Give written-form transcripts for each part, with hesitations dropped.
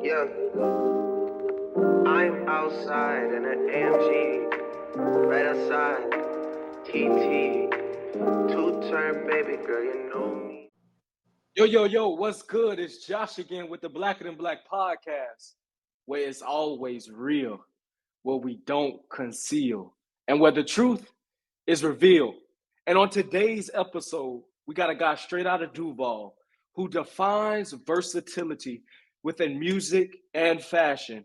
Yeah, I'm outside in an AMG, right outside. TT, two-turn baby girl, you know me. Yo, what's good? It's Josh again with the Blacker Than Black podcast, where it's always real, where we don't conceal, and where the truth is revealed. And on today's episode, we got a guy straight out of Duval who defines versatility within music and fashion.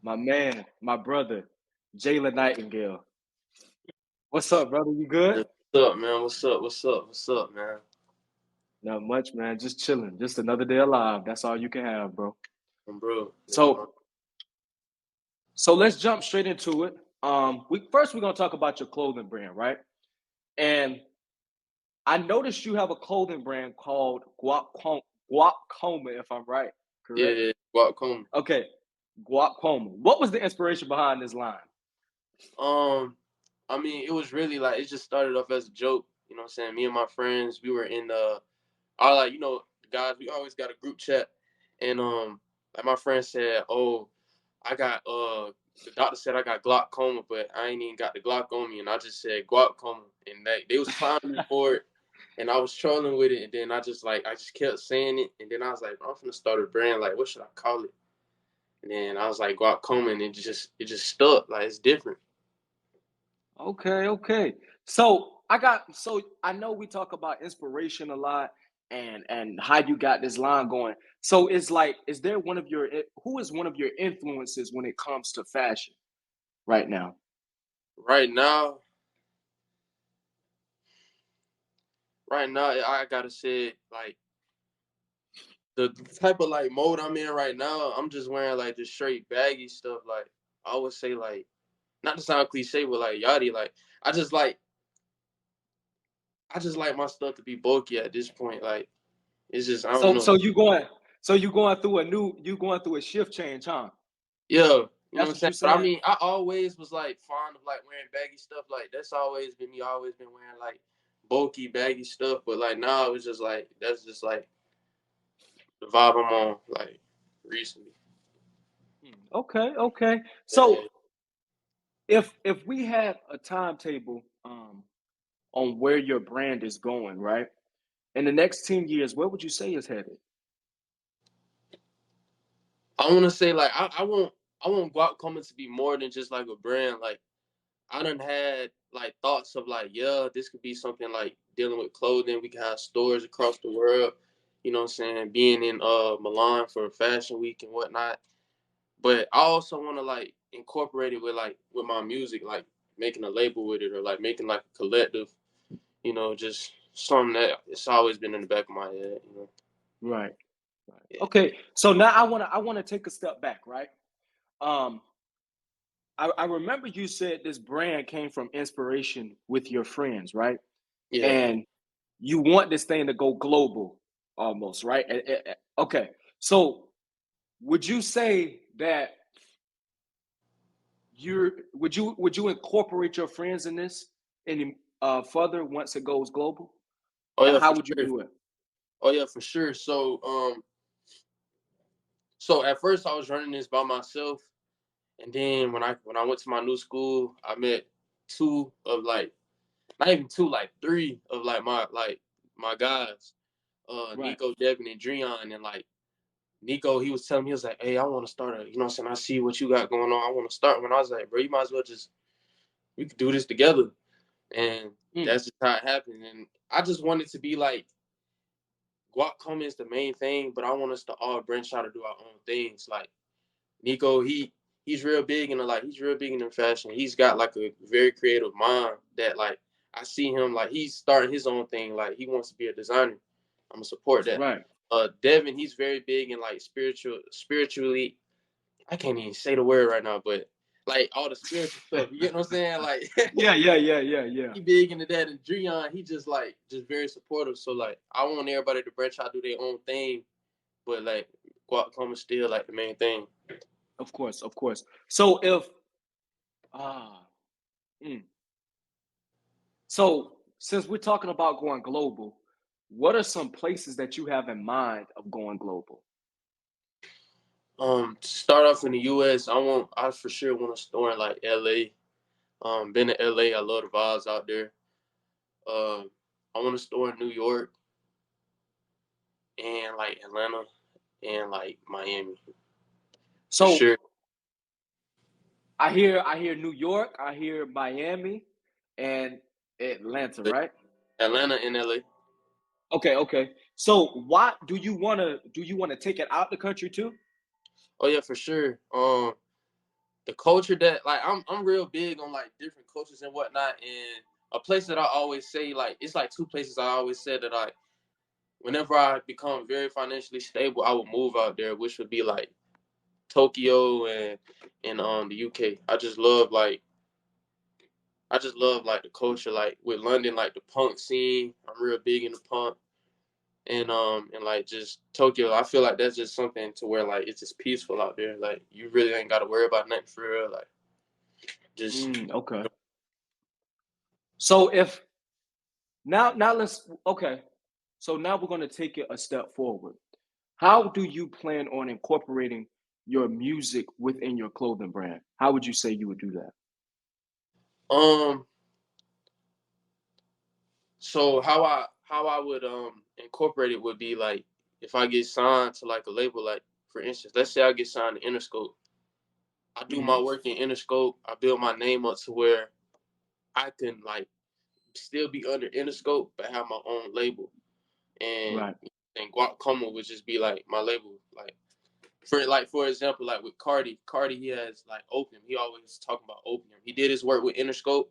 My man, my brother, Jaylen Nightingale. What's up, brother? You good? What's up, man? What's up, man? Not much, man. Just chilling. Just another day alive. That's all you can have, bro. Bro. So So let's jump straight into it. We're gonna talk about your clothing brand, right? And I noticed you have a clothing brand called Guac Coma, if I'm right, correct? Yeah, Guac Coma. Okay, Guac Coma. What was the inspiration behind this line? I mean, it was really like it just started off as a joke. You know what I'm saying? Me and my friends, we were in I like, guys, we always got a group chat. And like my friend said, oh, I got the doctor said I got glaucoma, but I ain't even got the glaucoma on me, and I just said glaucoma, and they was clowning me for it, and I was trolling with it, and then I just kept saying it, and then I was like, I'm gonna start a brand, like what should I call it? And then I was like glaucoma, and it just stuck, like it's different. Okay. So I know we talk about inspiration a lot and how you got this line going. So it's like, who is one of your influences when it comes to fashion right now? Right now, I gotta say like the type of like mode I'm in right now, I'm just wearing like just straight baggy stuff. Like I would say like not to sound cliche, but like yachty, like I just like I just like my stuff to be bulky at this point. Like it's just I don't So know. so you going so you going through a shift change, huh? Yeah, you know what That's I'm what saying? you But I saying? mean, I always was like fond of like wearing baggy stuff. Like that's always been me. I always been wearing like bulky, baggy stuff. But like now it was just like that's just like the vibe I'm on like recently. Okay. Yeah. So if we had a timetable on where your brand is going, right? In the next 10 years, where would you say is headed? I want to say like I want Guac Coma to be more than just like a brand. Like I done had like thoughts of like this could be something like dealing with clothing. We can have stores across the world. You know what I'm saying? Being in Milan for Fashion Week and whatnot. But I also want to like incorporate it with my music, like making a label with it or like making like a collective. Just something that it's always been in the back of my head. Right. Right. Yeah, Okay. So now I wanna take a step back, right? Um, I remember you said this brand came from inspiration with your friends, right? yeah. And you want this thing to go global almost, right? Okay. So would you say that would you incorporate your friends in this any further once it goes global? Oh And yeah, how for would you sure. do it? Oh yeah, for sure. So at first I was running this by myself, and then when I went to my new school, I met two of like not even two, like three of like my guys, Right. Nico, Devin, and Dreon, and like Nico, he was telling me, he was like, hey, I want to start a, what I'm saying, I see what you got going on. I want to start. When I was like, bro, you might as well we could do this together. And Mm. that's just how it happened. And I just wanted to be like, Guac Coma is the main thing, but I want us to all branch out to do our own things. Like Nico, he's real big into like he's real big into fashion. He's got like a very creative mind that like I see him like he's starting his own thing. Like he wants to be a designer. I'm gonna support that. Right. Devin, he's very big in like spiritually. I can't even say the word right now, but like all the spiritual stuff. You get what I'm saying? Like Yeah. he big into that. And Dreon, he just very supportive. So like I want everybody to branch out, do their own thing, but like Guac Coma still like the main thing. Of course. So if ah mm. So since we're talking about going global, what are some places that you have in mind of going global? To start off in the US, I for sure want to store in like LA. Been to LA, I love the vibes out there. I want to store in New York and like Atlanta and like Miami for So sure. I hear New York, I hear Miami, and Atlanta, But right? Atlanta and LA. Okay, okay. So why do you wanna take it out the country too? Oh yeah, for sure. The culture that like I'm real big on like different cultures and whatnot. And a place that I always say like it's like two places I always said that I whenever I become very financially stable, I will move out there, which would be like Tokyo and the UK. I just love like the culture, like with London, like the punk scene. I'm real big in the punk. And like just Tokyo, I feel like that's just something to where like it's just peaceful out there. Like you really ain't gotta worry about nothing for real. Like just Okay. So if now let's okay. So now we're gonna take it a step forward. How do you plan on incorporating your music within your clothing brand? How would you say you would do that? um so how I would incorporate it would be like if I get signed to like a label, like for instance, let's say I get signed to Interscope. I do my Hmm. work in Interscope. I build my name up to where I can like still be under Interscope but have my own label. And Right. and Guac Coma would just be like my label. For example, like with Cardi he has like opium. He always talking about opium. He did his work with Interscope.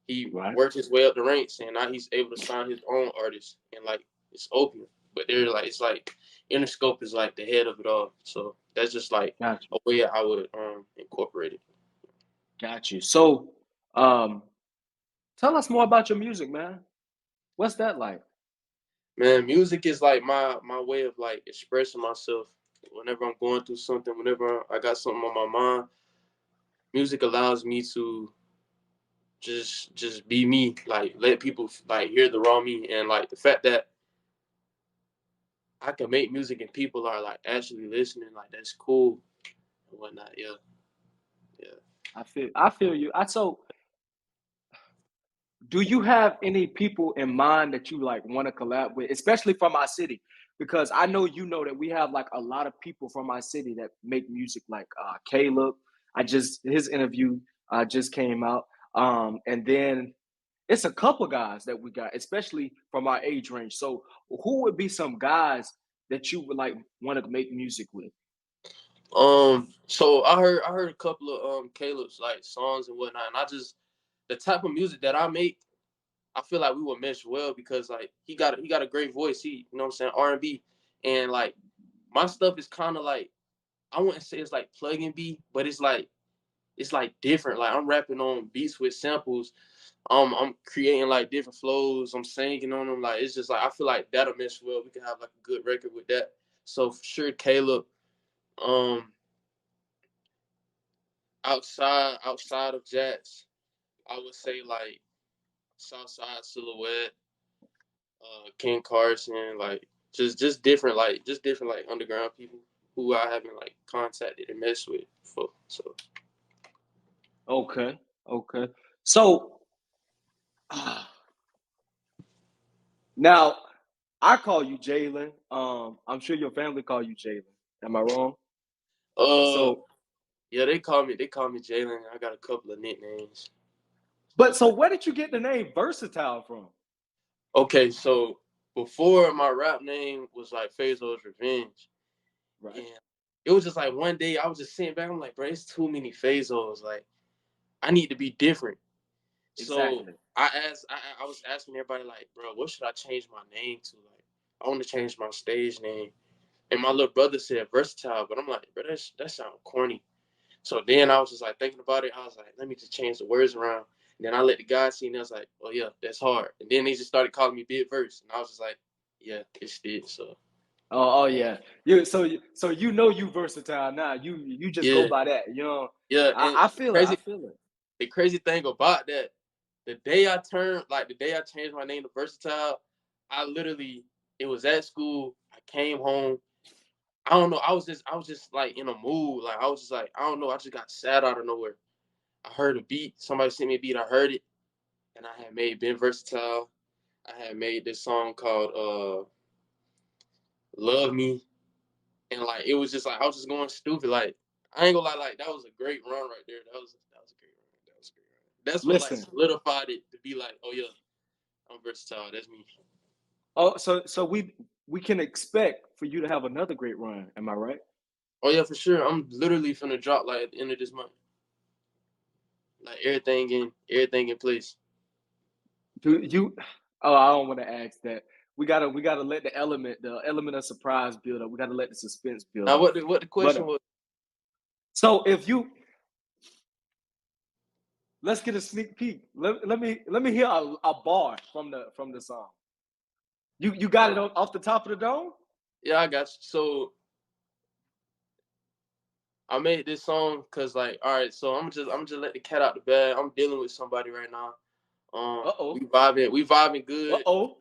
He Right. worked his way up the ranks, and now he's able to sign his own artists, and like it's opium. But they're like it's like Interscope is like the head of it all. So that's just like Got you. a way I would incorporate it. Got you. So um tell us more about your music, man. What's that like? Man, music is like my way of like expressing myself. Whenever I'm going through something, whenever I got something on my mind, music allows me to just be me, like let people like hear the raw me. And like the fact that I can make music and people are like actually listening, like that's cool and whatnot. Yeah, yeah. I feel you. Do you have any people in mind that you like want to collab with, especially from our city? Because I know you know that we have like a lot of people from our city that make music, like Caleb. I just his interview just came out, and then it's a couple guys that we got, especially from our age range. So who would be some guys that you would like want to make music with? So I heard a couple of Caleb's like songs and whatnot, and I just the type of music that I make, I feel like we would mesh well because like he got a great voice. He you know what I'm saying R&B, and like my stuff is kind of like I wouldn't say it's like plug and B, but it's like different. Like I'm rapping on beats with samples. I'm creating like different flows. I'm singing on them. Like it's just like I feel like that'll mesh well. We can have like a good record with that. So for sure, Caleb. Um, outside of Jats, I would say like Southside Silhouette, Ken Carson, like just different like underground people who I haven't like contacted and messed with before. So Okay, okay. So now I call you Jaylen. I'm sure your family call you Jaylen. Am I wrong? uh So, yeah, they call me Jaylen. I got a couple of nicknames. but so where did you get the name Versatile from? Okay, so before my rap name was like Fazo's Revenge. Right. And it was just like one day I was just sitting back, I'm like, bro, it's too many Fazos. Like, I need to be different. So Exactly. I was asking everybody, like, bro, what should I change my name to? Like, I want to change my stage name. And my little brother said Versatile, but I'm like, bro, that sounds corny. So then I was just like thinking about it. I was like, let me just change the words around. And then I let the guys see, and I was like, oh yeah, that's hard. And then they just started calling me Big Verse, and I was just like, yeah, it's it. So Oh yeah. So you know you versatile now. You just go yeah, by that. You know. yeah. And I feel it. I feel it. the crazy thing about that, the day I changed my name to Versatile, I literally, it was at school. I came home. I don't know. I was just like in a mood. Like I was just like, I don't know. I just got sad out of nowhere. I heard a beat. Somebody sent me a beat. I heard it, and I had made Ben Versatile. I had made this song called "Love Me," and like it was just like I was just going stupid. Like I ain't gonna lie, like that was a great run right there. That was a great run. That was a great run. That's what like Listen. solidified it to be like, oh yeah, I'm versatile. That's me. Oh, so we can expect for you to have another great run. Am I right? Oh yeah, for sure. I'm literally finna drop like at the end of this month. Like everything in place. Do you? Oh, I don't want to ask that. We gotta let the element of surprise build up. We gotta let the suspense build Now up. what the But question was? so if you let's get a sneak peek. Let me hear a bar from the song. You got it off the top of the dome? Yeah, I got you. So I made this song because like, all right, so I'm just let the cat out the bag. I'm dealing with somebody right now. Uh oh. We vibing Uh good. oh.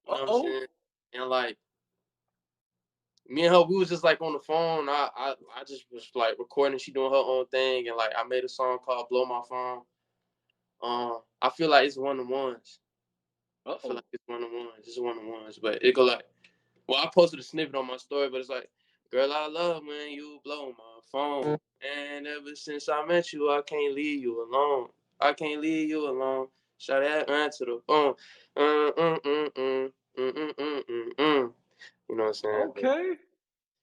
You Uh know what I'm oh. saying? And like me and her, we was just like on the phone. I just was like recording. She doing her own thing, and like I made a song called "Blow My Phone." I feel like it's one of the ones. Uh I feel like oh. it's one of the ones. It's one of the ones. But it go like, well, I posted a snippet on my story, but it's like, girl, I love when you blow my phone. And ever since I met you, I can't leave you alone. I can't leave you alone. Shout that man to the phone. You know what I'm saying? But Okay.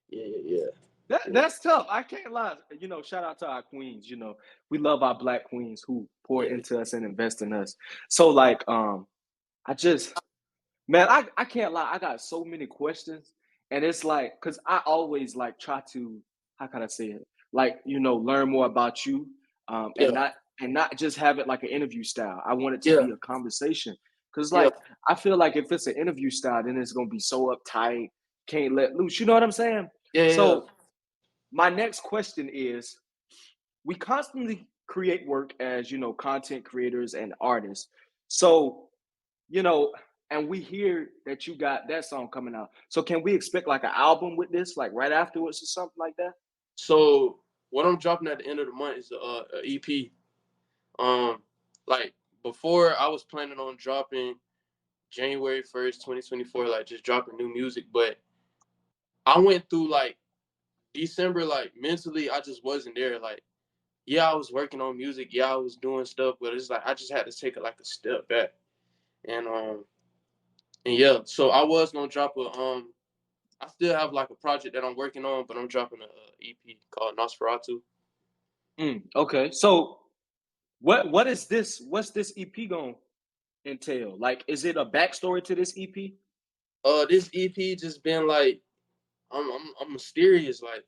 yeah. Yeah. That's tough. I can't lie. Shout out to our queens. We love our black queens who pour Yeah. into us and invest in us. So like, I just man, I can't lie. I got so many questions, and it's like, cause I always like try to, how can I say it? Like, learn more about you, Yeah. and not just have it like an interview style. I want it to Yeah. be a conversation, cause Yeah. like I feel like if it's an interview style, then it's gonna be so uptight, can't let loose. You know what I'm saying? Yeah. So my next question is: we constantly create work as content creators and artists. So you know, and we hear that you got that song coming out. So can we expect like an album with this, like right afterwards or something like that? So what I'm dropping at the end of the month is a EP. Um, like before, I was planning on dropping January 1st, 2024, like just dropping new music. But I went through like December, like mentally, I just wasn't there. Like, yeah, I was working on music, yeah, I was doing stuff, but it's like I just had to take it like a step back. And yeah, so I was gonna drop a I still have like a project that I'm working on, but I'm dropping a EP called Nosferatu. Okay, so what is this? What's this EP gonna entail? Like, is it a backstory to this EP? This EP just been like I'm mysterious. Like,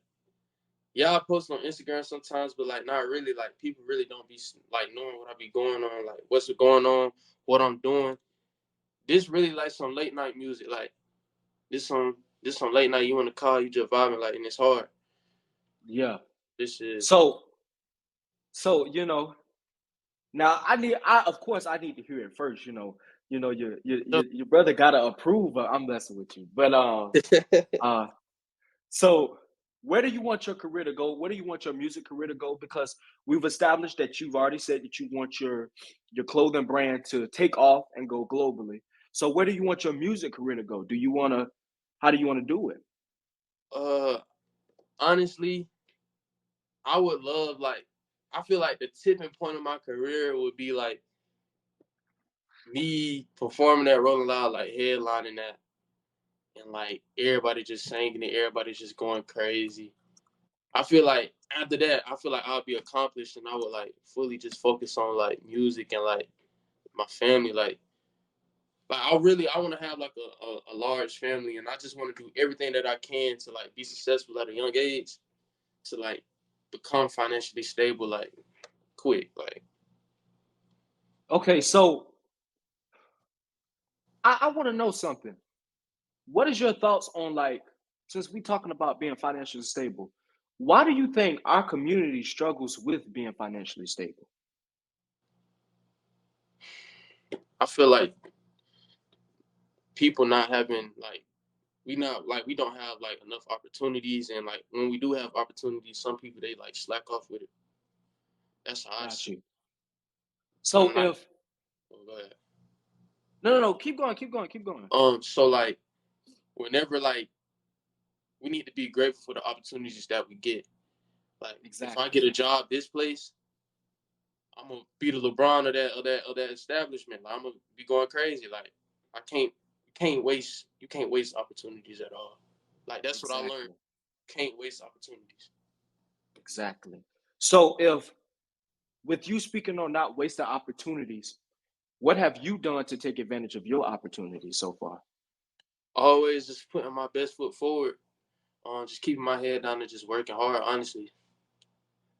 yeah, I post on Instagram sometimes, but like not really. Like people really don't be like knowing what I be going on, like what's going on, what I'm doing. This really like some late night music. Like this some late night. You in the car, you just vibing like, and it's hard. Yeah. This is So so now I of course I need to hear it first. Your brother gotta approve. I'm messing with you, but uh So, where do you want your career to go? Where do you want your music career to go? Because we've established that you've already said that you want your clothing brand to take off and go globally. So, where do you want your music career to go? How do you want to do it? uh honestly, I would love like I feel like the tipping point of my career would be like me performing at Rolling Loud, like headlining that, and like everybody just singing it, everybody just going crazy. I feel like after that, I feel like I'll be accomplished, and I would like fully just focus on like music and like my family. Like I want to have like a large family, and I just want to do everything that I can to like be successful at a young age, to like become financially stable, like quick. Like Okay, so I want to know something. What is your thoughts on like since we talking about being financially stable? Why do you think our community struggles with being financially stable? I feel like people not having like we don't have like enough opportunities, and like when we do have opportunities, some people they like slack off with it. That's how I Got see it. you. So And like, if go ahead. no, keep going. So like whenever like we need to be grateful for the opportunities that we get. Like if I Exactly. get a job this place, I'm gonna be the LeBron of that establishment. Like, I'm gonna be going crazy. Like I you can't waste opportunities at all. Like that's what I learned. Exactly. Can't waste opportunities. Exactly. So if with you speaking on not wasting opportunities, what have you done to take advantage of your opportunities so far? Always just putting my best foot forward. Just keeping my head down and just working hard. Honestly,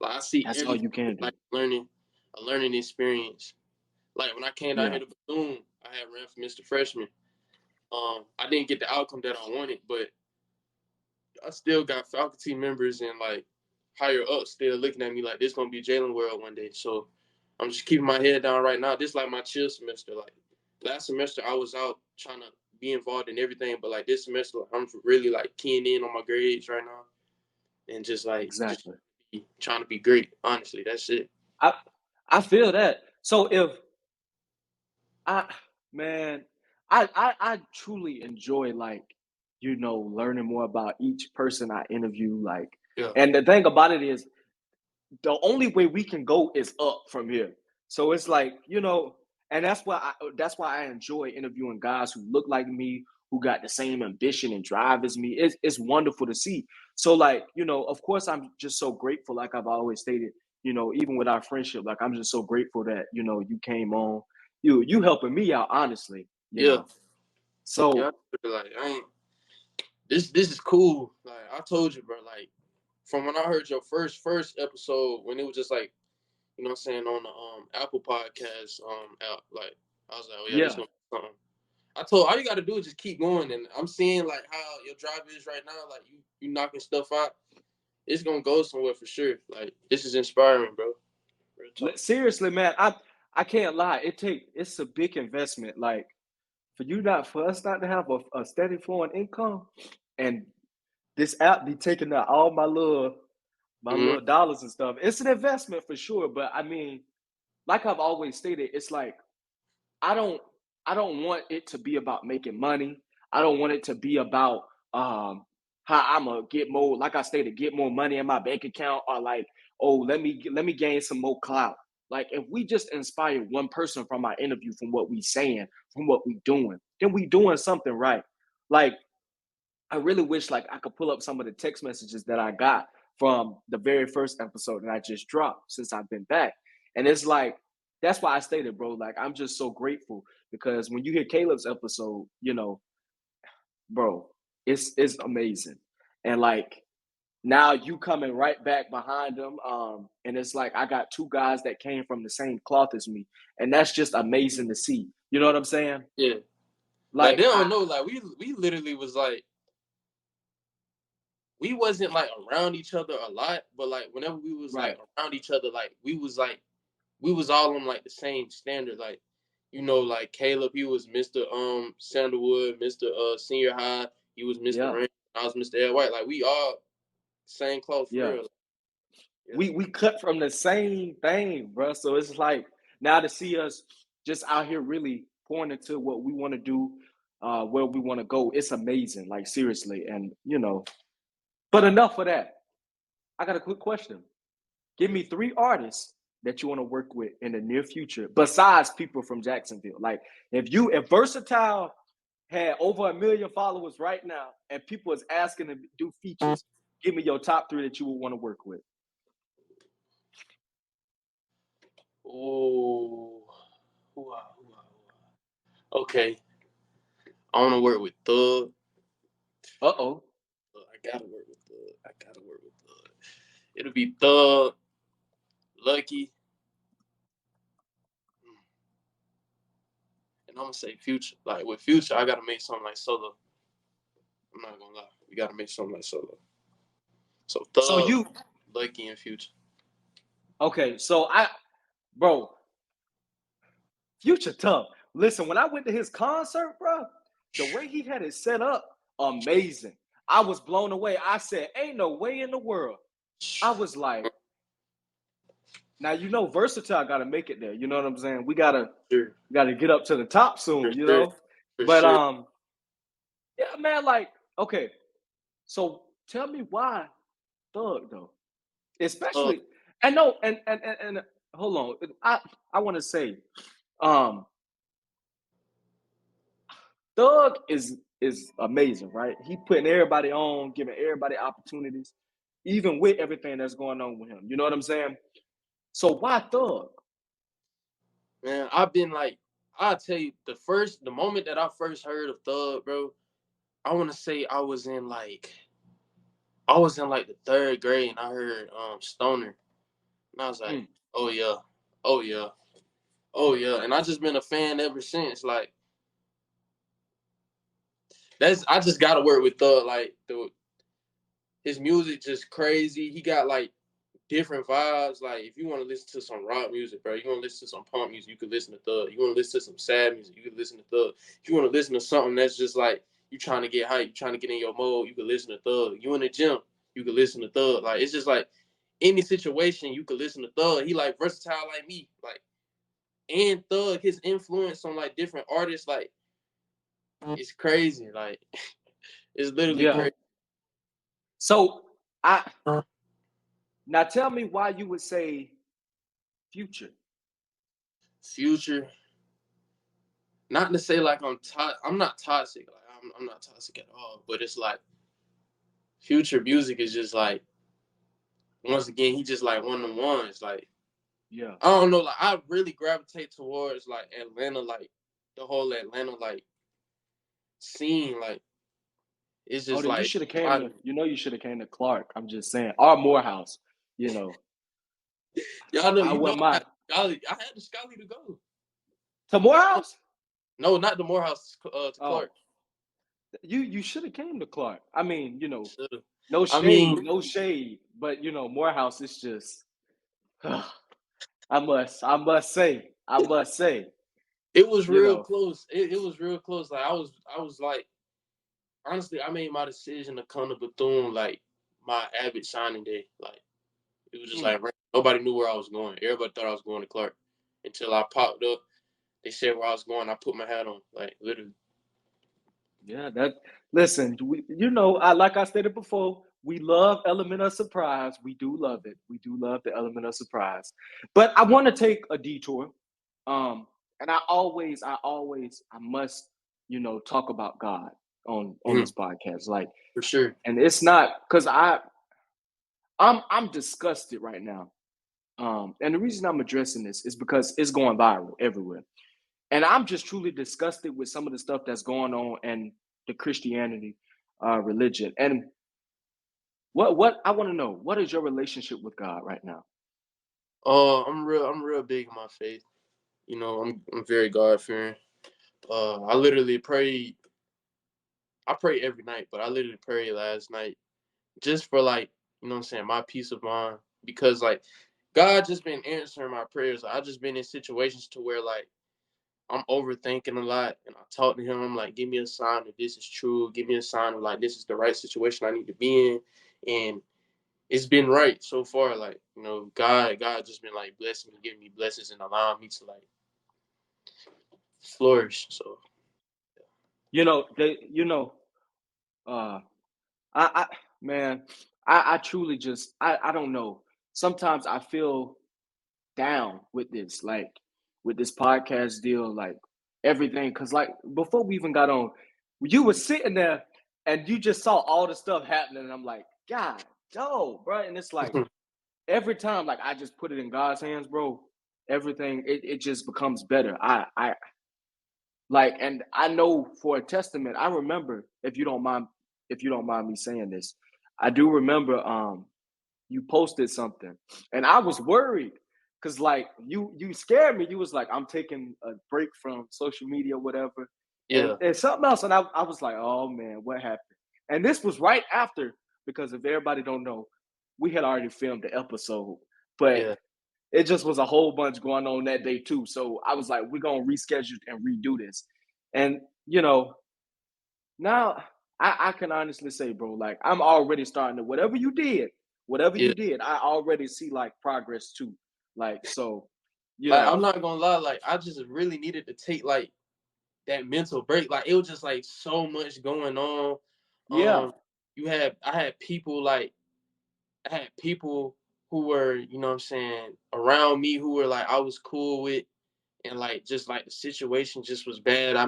like I see That's all everything you can do. like a learning experience. Like when I came down Yeah. here to Bethune, I had ran for Mr. Freshman. I didn't get the outcome that I wanted, but I still got faculty members and like higher up still looking at me like this gonna be Jaylen World one day. So I'm just keeping my head down right now. This is like my chill semester. Like last semester I was out trying to be involved in everything, but like this semester I'm really like keying in on my grades right now and just Exactly. trying to be great. Honestly, that's it. I I feel that. So if I man, I truly enjoy like, learning more about each person I interview. Like, Yeah, and the thing about it is the only way we can go is up from here. So it's like, and that's why I enjoy interviewing guys who look like me, who got the same ambition and drive as me. It's wonderful to see. So like, of course I'm just so grateful, like I've always stated, even with our friendship, like I'm just so grateful that, you came on. You helping me out, honestly. yeah, yeah. So Like I ain't this is cool. Like I told you, bro. Like from when I heard your first episode when it was just like you know what I'm saying, on the Apple Podcast out, like I was like, oh yeah, this yeah. gonna be something. I told all you gotta do is just keep going, and I'm seeing like how your drive is right now, like you knocking stuff out. It's gonna go somewhere for sure. Like this is inspiring, bro. Real talk. Seriously, man, I can't lie. It's a big investment. Like for us not to have a steady flowing income, and this app be taking out all my Mm-hmm. little dollars and stuff. It's an investment for sure. But I mean, like I've always stated, it's like I don't I don't want it to be about making money. I don't want it to be about how I'm gonna get more, like I stated, get more money in my bank account, or like, oh, let me gain some more clout. Like if we just inspire one person from our interview, from what we saying, from what we doing, then we doing something right. Like I really wish like I could pull up some of the text messages that I got from the very first episode that I just dropped since I've been back. And it's like that's why I stated, bro, like I'm just so grateful because when you hear Caleb's episode, bro, it's amazing. And like now you coming right back behind them. And it's like I got two guys that came from the same cloth as me. And that's just amazing to see. You know what I'm saying? Yeah, like they Like don't know. Like we literally was like we wasn't like around each other a lot, but like whenever we was like right. around each other, we was all on like the same standard. Like, you know, like Caleb, he was Mr. Sandalwood, Mr. Senior High, he was Mr. Yeah. Rank, I was Mr. Ed White. Like we all same cloth for Yeah. real. Yeah. We cut from the same thing, bro. So it's like now to see us just out here really pouring into what we want to do, where we want to go. It's amazing, like seriously. And but enough of that. I got a quick question. Give me 3 artists that you want to work with in the near future, besides people from Jacksonville. Like if Versatile had over 1 million followers right now, and people is asking to do features, give me your top 3 that you would want to work with. Oh, okay. I want to work with Thug. Uh-oh. I gotta work with Thug. I gotta work with Thug. It'll be Thug, Lucky, and I'm gonna say Future. Like with Future, I gotta make something like Solo. I'm not gonna lie. We gotta make something like Solo. So So Thug, you Lucky, and Future. okay? Bro, Future tough. Listen, when I went to his concert, bro, the way he had it set up, amazing. I was blown away. I said, ain't no way in the world. I was like, now Vrstile got to make it there. You know what I'm saying? We gotta get up to the top soon. For But sure. yeah, man. Like, okay, so tell me why Thug though, especially. And no, and hold on. I want to say, Thug is amazing, right? He putting everybody on, giving everybody opportunities, even with everything that's going on with him. You know what I'm saying? So why Thug? Man, I've been like, I'll tell you, the moment that I first heard of Thug, bro, I want to say I was in like the 3rd grade, and I heard Stoner, and I was like, oh yeah, oh yeah, oh yeah, and I just been a fan ever since. Like, I just gotta work with Thug. Like, his music just crazy. He got like different vibes. Like, if you want to listen to some rock music, bro, you want to listen to some punk music, you could listen to Thug. You want to listen to some sad music, you could listen to Thug. If you want to listen to something that's just like you trying to get hype, you trying to get in your mode, you could listen to Thug. You in the gym, you could listen to Thug. Like, it's just like any situation you could listen to Thug. He like versatile like me. Like, and Thug, his influence on like different artists, like, it's crazy. Like, it's literally crazy. So now tell me why you would say Future. Future. Not to say like I'm not toxic. Like, I'm not toxic at all. But it's like Future music is just like, once again, he just like one of the ones. Like, yeah, I don't know. Like, I really gravitate towards like Atlanta, like the whole Atlanta like scene. Like, it's just you like, should have came to. You should have came to Clark. I'm just saying, or Morehouse. y'all know, I wouldn't mind I had the Scotty to go. To Morehouse? No, not the Morehouse, to Clark. You should have came to Clark. I mean, Should've. no I shade, mean, no shade, but Morehouse is just. I must say, it was you real know. close. It was real close. Like, I was like, honestly, I made my decision to come to Bethune like my Abbott signing day. Like, it was just like, nobody knew where I was going. Everybody thought I was going to Clark until I popped up. They said where I was going. I put my hat on, like, literally. Yeah, listen, like I stated before, we love element of surprise. We do love it. We do love the element of surprise. But I want to take a detour. And I must, talk about God on this podcast. Like, For sure. and it's not because I'm disgusted right now. And the reason I'm addressing this is because it's going viral everywhere. And I'm just truly disgusted with some of the stuff that's going on in the Christianity religion. And what I want to know, what is your relationship with God right now? I'm real big in my faith. I'm very God fearing. I literally prayed. I pray every night, but I literally prayed last night just for, like, what I'm saying, my peace of mind, because like God just been answering my prayers. I just been in situations to where like I'm overthinking a lot, and I talk to him. I'm like, give me a sign that this is true. Give me a sign of like this is the right situation I need to be in, and it's been right so far. Like, God just been like blessing me, giving me blessings, and allowing me to like flourish. So Uh, I man, I truly just I don't know. Sometimes I feel down with this, like with this podcast deal, like everything. Cause like before we even got on, you were sitting there and you just saw all the stuff happening. And I'm like, God, no, bro. And it's like every time, like I just put it in God's hands, bro. Everything it just becomes better. I like, and I know for a testament. I remember, if you don't mind me saying this, I do remember you posted something and I was worried because like you scared me. You was like, I'm taking a break from social media, whatever, yeah, and something else. And I was like, oh man, what happened? And this was right after, because if everybody don't know, we had already filmed the episode, but yeah. it just was a whole bunch going on that day too. So I was like, we're gonna reschedule and redo this. And now I can honestly say, bro, like I'm already starting to whatever Yeah. you did, I already see like progress too. Like so, you Like I'm know, not gonna lie, like I just really needed to take like that mental break. Like it was just like so much going on. yeah. Um, I had people who were, you know what I'm saying, around me who were like I was cool with, and like just like the situation just was bad. I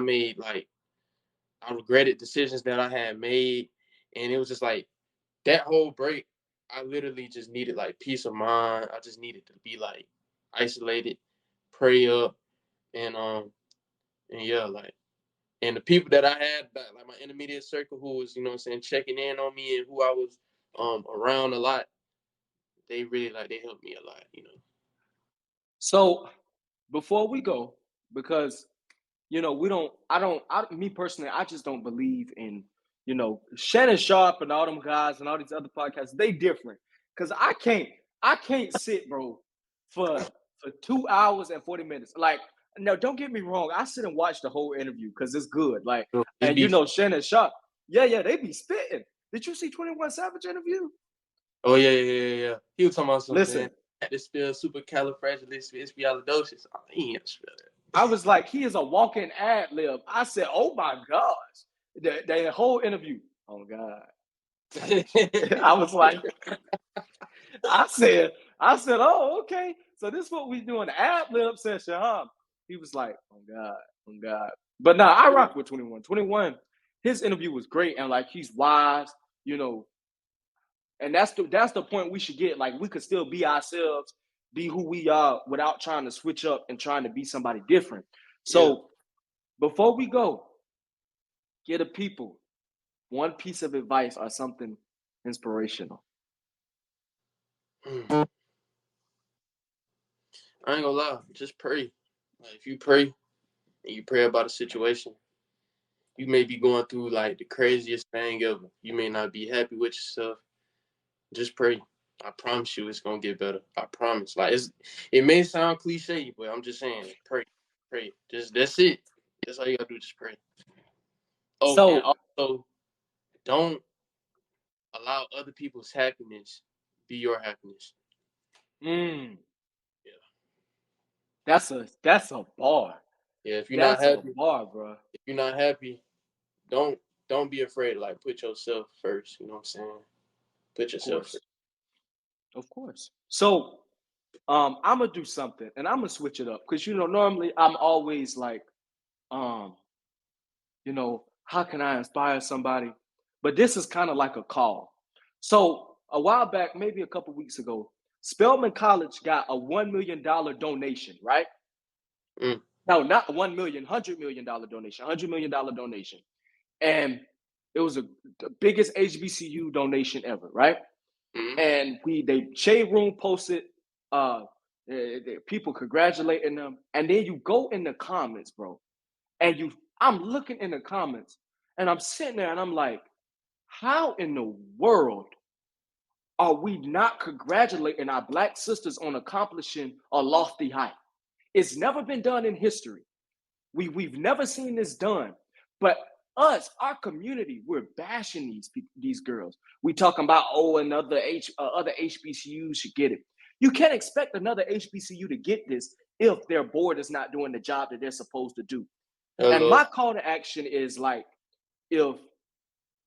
regretted decisions that I had made, and it was just like that whole break. I literally just needed like peace of mind. I just needed to be like isolated, pray up, and yeah, like and the people that I had, like my intermediate circle, who was, you know what I'm saying, checking in on me and who I was around a lot, they really like they helped me a lot, you know. So before we go, because we don't, me personally, I just don't believe in, Shannon Sharp and all them guys and all these other podcasts. They different. Cause I can't sit, bro, for 2 hours and 40 minutes. Like, no, don't get me wrong. I sit and watch the whole interview because it's good. Like, So it's and beef. Shannon Sharp, yeah, they be spitting. Did you see 21 Savage interview? Oh yeah. He was talking about some man. Listen, Had to spell supercalifragilisticexpialidocious. Oh, he ain't spell I was like, he is a walking ad lib. I said, oh my gosh. The whole interview. Oh God. I was like, that. I said, oh, okay. So this is what we do in the ad lib session, huh? He was like, oh God, oh God. But nah, I rock with 21. 21, his interview was great and like he's wise, you know, and that's the point we should get. Like we could still be ourselves, be who we are without trying to switch up and trying to be somebody different. Yeah. So before we go, give the people one piece of advice or something inspirational. I ain't gonna lie. Just pray. Like if you pray and you pray about a situation, you may be going through like the craziest thing ever. You may not be happy with yourself. Just pray. I promise you, it's gonna get better. I promise. It may sound cliche, but I'm just saying, pray, pray. Just that's it. That's all you gotta do. Just pray. Oh, and So, also don't allow other people's happiness be your happiness. mm, Yeah, that's a bar. yeah. That's a bar, bro. If you're not happy, don't don't be afraid. Like put yourself first. You know what I'm saying? Put Of yourself course, first. of course. So, I'm gonna do something, and I'm gonna switch it up because normally I'm always like, um, how can I inspire somebody? But this is kind of like a call. So a while back, maybe a couple weeks ago, Spelman College got a $1 million donation, right? Mm, No, not 1 million, $100 million donation, $100 million donation. And it was the biggest HBCU donation ever, right? mm, And they shade room posted people congratulating them. And then you go in the comments, bro, and I'm looking in the comments and I'm sitting there and I'm like, how in the world are we not congratulating our black sisters on accomplishing a lofty height? It's never been done in history. We've never seen this done. But our community, we're bashing these girls. We talking about other HBCUs should get it. You can't expect another HBCU to get this if their board is not doing the job that they're supposed to do. And hello. my call to action is like, if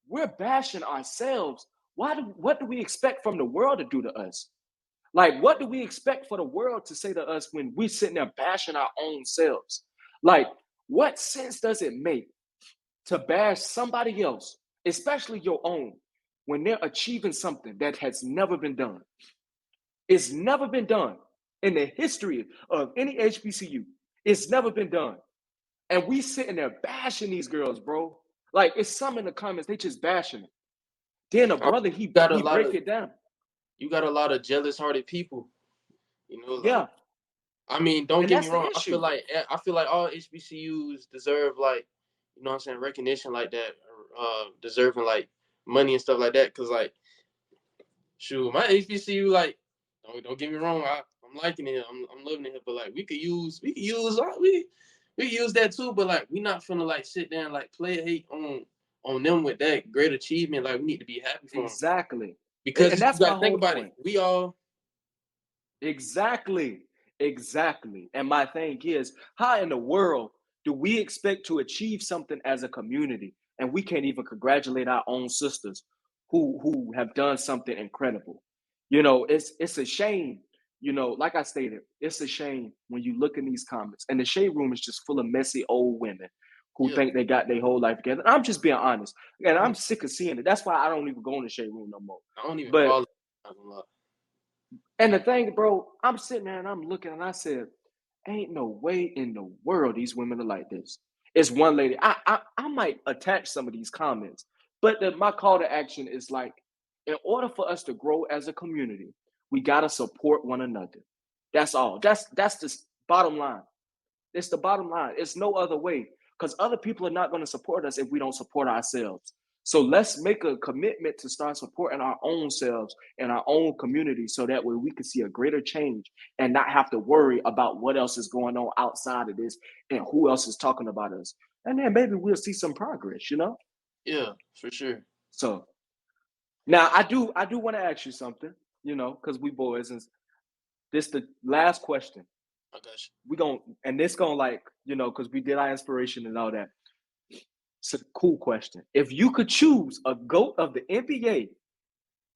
we're bashing ourselves, what do we expect from the world to do to us? Like, what do we expect for the world to say to us when we're sitting there bashing our own selves? Like, what sense does it make to bash somebody else, especially your own, when they're achieving something that has never been done? It's never been done in the history of any HBCU. It's never been done. And we sitting there bashing these girls, bro. Like it's some in the comments, they just bashing it. Then a brother, Got a he lot break of it down. you got a lot of jealous hearted people. You know, like Yeah. I mean, don't And get me that's the wrong. issue. I feel like all HBCUs deserve like, you know what I'm saying, recognition like that, deserving like money and stuff like that. Cause like, shoot, my HBCU like, don't get me wrong. I'm liking it. I'm loving it. But like, we could use that too. But like, we not finna like sit there and like play hate on them with that great achievement. Like, we need to be happy for them. Exactly. Because And you that's got my to think whole about point. it. We all. Exactly. And my thing is, how in the world do we expect to achieve something as a community and we can't even congratulate our own sisters who have done something incredible? You know, it's a shame. You know, like I stated, it's a shame when you look in these comments and the shade room is just full of messy old women who Yeah. think they got their whole life together. I'm just being honest, and I'm sick of seeing it. That's why I don't even go in the shade room no more. I don't even But follow. I'm not gonna lie. and the thing, bro, I'm sitting there and I'm looking and I said, ain't no way in the world these women are like this. It's one lady. I might attach some of these comments, but my call to action is like, in order for us to grow as a community, we gotta support one another. That's all. That's the bottom line. It's the bottom line. It's no other way because other people are not going to support us if we don't support ourselves. So let's make a commitment to start supporting our own selves and our own community so that way we can see a greater change and not have to worry about what else is going on outside of this and who else is talking about us. And then maybe we'll see some progress, you know? Yeah, for sure. So now I do want to ask you something, you know, because we boys, and this the last question. I got you. We gon' and this gonna like, you know, because we did our inspiration and all that. It's a cool question. If you could choose a GOAT of the NBA,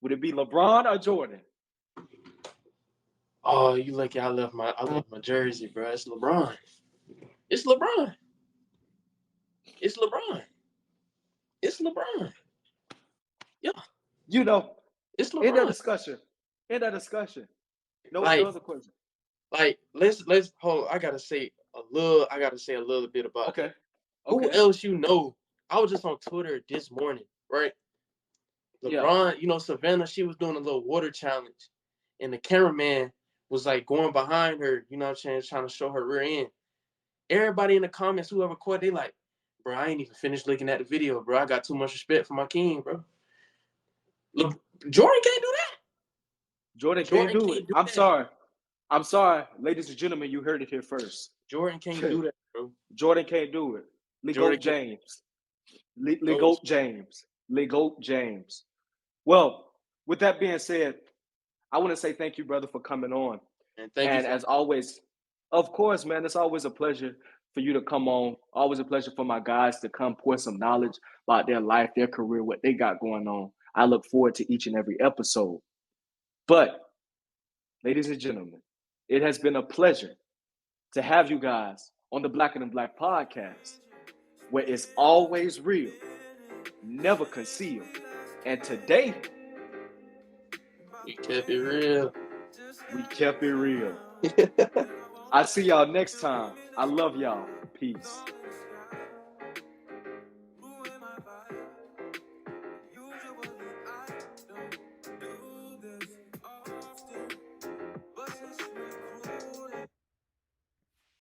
would it be LeBron or Jordan? Oh, you lucky I left my jersey, bro. It's LeBron. It's LeBron. It's LeBron. It's LeBron. Yeah, You know, it's in that LeBron. discussion. In that discussion. No Like, other question. let's hold. I gotta say a little bit about Okay. that. Who Okay. else you know? I was just on Twitter this morning, right? Yeah. LeBron, you know, Savannah, she was doing a little water challenge, and the cameraman was like going behind her, you know what I'm saying, trying to show her rear end. Everybody in the comments, whoever caught, they like, bro, I ain't even finished looking at the video, bro. I got too much respect for my king, bro. Look, Jordan can't do that. Jordan can't Jordan do it. can't do I'm that. sorry. I'm sorry, ladies and gentlemen, you heard it here first. Jordan can't do that, bro. Jordan can't do it. Jordan Legoat can't. James. Go. Legoat James. Legoat James. Well, with that being said, I want to say thank you, brother, for coming on. And thank you And for. as always, of course, man, it's always a pleasure for you to come on. Always a pleasure for my guys to come pour some knowledge about their life, their career, what they got going on. I look forward to each and every episode. But, ladies and gentlemen, it has been a pleasure to have you guys on the Black and Black podcast, where it's always real, never concealed. And today, We kept it real. we kept it real. I see y'all next time. I love y'all. Peace.